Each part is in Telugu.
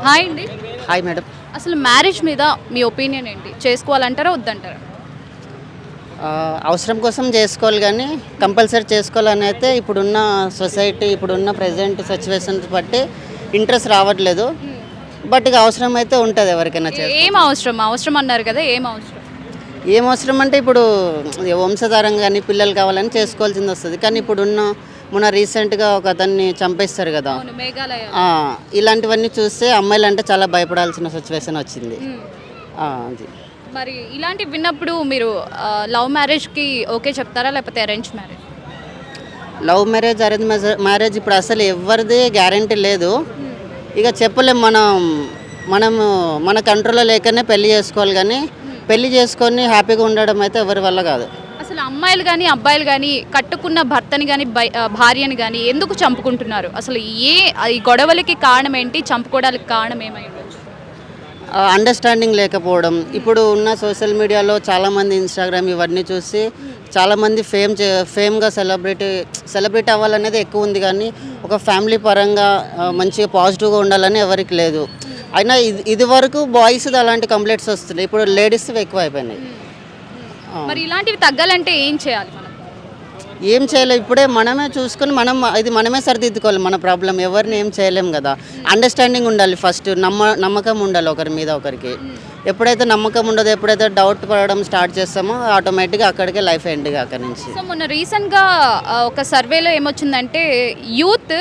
హాయ్ అండి. Hi madam. అసలు మ్యారేజ్ మీద మీ ఒపీనియన్ ఏంటి? చేసుకోవాలంటారా? వద్దంటారా? అవసరం కోసం చేసుకోవాలి కానీ కంపల్సరీ చేసుకోవాలని అయితే ఇప్పుడున్న సొసైటీ ఇప్పుడున్న ప్రజెంట్ సిచ్యువేషన్స్ బట్టి ఇంట్రెస్ట్ రావట్లేదు. బట్ ఇక అవసరం అయితే ఉంటుంది ఎవరికైనా ఏం అవసరం? అవసరం అన్నారు కదా, ఏం అవసరం? ఏం అవసరం అంటే ఇప్పుడు వంశధారం కానీ పిల్లలు కావాలని చేసుకోవాల్సింది వస్తుంది. కానీ ఇప్పుడున్న మొన్న రీసెంట్గా ఒక అతన్ని చంపేస్తారు కదా, అవును, మేఘాలయ. ఇలాంటివన్నీ చూస్తే అమ్మాయిలు అంటే చాలా భయపడాల్సిన సిచ్యువేషన్ వచ్చింది. అది మరి ఇలాంటివి విన్నప్పుడు మీరు లవ్ మ్యారేజ్కి ఓకే చెప్తారా, లేకపోతే arrange marriage? Love marriage arrange marriage ఇప్పుడు అసలు ఎవరిది గ్యారంటీ లేదు. ఇక చెప్పలేం. మనము మన కంట్రోల్లో లేకనే పెళ్లి చేసుకోవాలి. కానీ పెళ్లి చేసుకొని హ్యాపీగా ఉండడం అయితే ఎవరి వల్ల కాదు. అసలు అమ్మాయిలు కానీ అబ్బాయిలు కానీ కట్టుకున్న భర్తని కానీ భార్యని కానీ ఎందుకు చంపుకుంటున్నారు? అసలు ఈ గొడవలకి కారణం ఏంటి? చంపుకోవడానికి కారణం ఏమై ఉండొచ్చు? అండర్స్టాండింగ్ లేకపోవడం. ఇప్పుడు ఉన్న సోషల్ మీడియాలో చాలామంది ఇన్స్టాగ్రామ్ ఇవన్నీ చూసి చాలామంది ఫేమ్గా సెలబ్రిటీ అవ్వాలనేది ఎక్కువ ఉంది. కానీ ఒక ఫ్యామిలీ పరంగా మంచిగా పాజిటివ్గా ఉండాలని ఎవరికి లేదు. అయినా ఇది వరకు బాయ్స్ అలాంటి కంప్లైంట్స్ వస్తున్నాయి, ఇప్పుడు లేడీస్ ఎక్కువ అయిపోయినాయి. మరి ఇలాంటివి తగ్గాలంటే ఏం చేయాలి మనం? ఏం చేయలేం. ఇప్పుడే మనమే చూసుకొని మనమే సరిదిద్దుకోవాలి మన ప్రాబ్లం. ఎవరిని ఏం చేయలేం కదా. అండర్స్టాండింగ్ ఉండాలి ఫస్ట్. నమ్మకం ఉండాలి ఒకరి మీద ఒకరికి. ఎప్పుడైతే నమ్మకం ఉండదో, ఎప్పుడైతే డౌట్ పడడం స్టార్ట్ చేస్తామో ఆటోమేటిక్గా అక్కడికే లైఫ్ ఎండ్గా అక్కడి నుంచి. సో మొన్న రీసెంట్గా ఒక సర్వేలో ఏమొచ్చిందంటే యూత్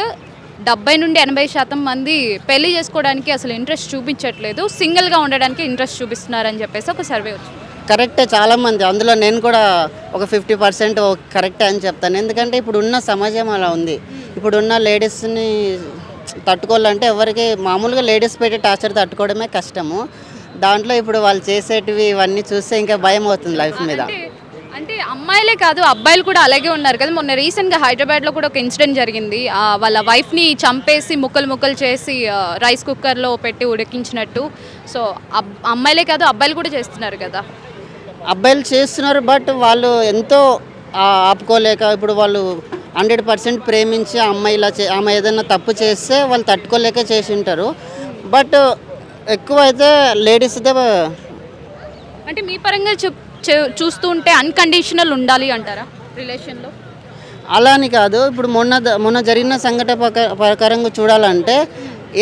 70 నుండి 80% మంది పెళ్లి చేసుకోవడానికి అసలు ఇంట్రెస్ట్ చూపించట్లేదు, సింగిల్గా ఉండడానికి ఇంట్రెస్ట్ చూపిస్తున్నారని చెప్పేసి ఒక సర్వే వచ్చింది. కరెక్టే, చాలామంది. అందులో నేను కూడా ఒక 50% కరెక్టే అని చెప్తాను. ఎందుకంటే ఇప్పుడున్న సమాజం అలా ఉంది. ఇప్పుడున్న లేడీస్ని తట్టుకోవాలంటే ఎవరికి మామూలుగా లేడీస్ పెట్టి టార్చర్ తట్టుకోవడమే కష్టము. దాంట్లో ఇప్పుడు వాళ్ళు చేసేటివి ఇవన్నీ చూస్తే ఇంకా భయం అవుతుంది లైఫ్ మీద. అంటే అమ్మాయిలే కాదు, అబ్బాయిలు కూడా అలాగే ఉన్నారు కదా. మొన్న రీసెంట్గా హైదరాబాద్లో కూడా ఒక ఇన్సిడెంట్ జరిగింది. వాళ్ళ వైఫ్ని చంపేసి ముక్కలు చేసి రైస్ కుక్కర్లో పెట్టి ఉడికించినట్టు. సో అమ్మాయిలే కాదు, అబ్బాయిలు కూడా చేస్తున్నారు కదా. అబ్బాయిలు చేస్తున్నారు, బట్ వాళ్ళు ఎంతో ఆపుకోలేక ఇప్పుడు వాళ్ళు 100% ప్రేమించి ఆమె ఏదైనా తప్పు చేస్తే వాళ్ళు తట్టుకోలేక చేసి ఉంటారు. బట్ ఎక్కువ అయితే లేడీస్. అంటే మీ పరంగా చూస్తూ ఉంటే అన్కండిషనల్ ఉండాలి అంటారా రిలేషన్లో? అలా అని కాదు. ఇప్పుడు మొన్న జరిగిన సంఘటన ప్రకారంగా చూడాలంటే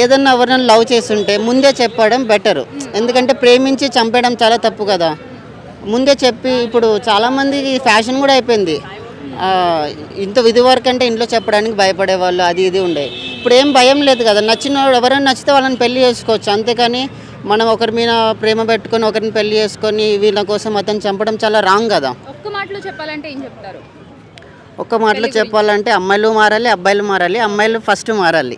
ఏదన్నా ఎవరైనా లవ్ చేస్తుంటే ముందే చెప్పడం బెటరు. ఎందుకంటే ప్రేమించి చంపేయడం చాలా తప్పు కదా. ముందే చెప్పి, ఇప్పుడు చాలామందికి ఫ్యాషన్ కూడా అయిపోయింది. ఇది వరకు అంటే ఇంట్లో చెప్పడానికి భయపడేవాళ్ళు, అది ఇది ఉండే. ఇప్పుడు ఏం భయం లేదు కదా. ఎవరైనా నచ్చితే వాళ్ళని పెళ్లి చేసుకోవచ్చు. అంతేకాని మనం ఒకరి మీద ప్రేమ పెట్టుకొని ఒకరిని పెళ్లి చేసుకొని వీళ్ళ కోసం అతను చంపడం చాలా రాంగ్ కదా. ఒక్క మాటలో చెప్పాలంటే ఏం చెప్తారు? ఒక్క మాటలో చెప్పాలంటే అమ్మాయిలు మారాలి, అబ్బాయిలు మారాలి. అమ్మాయిలు ఫస్ట్ మారాలి.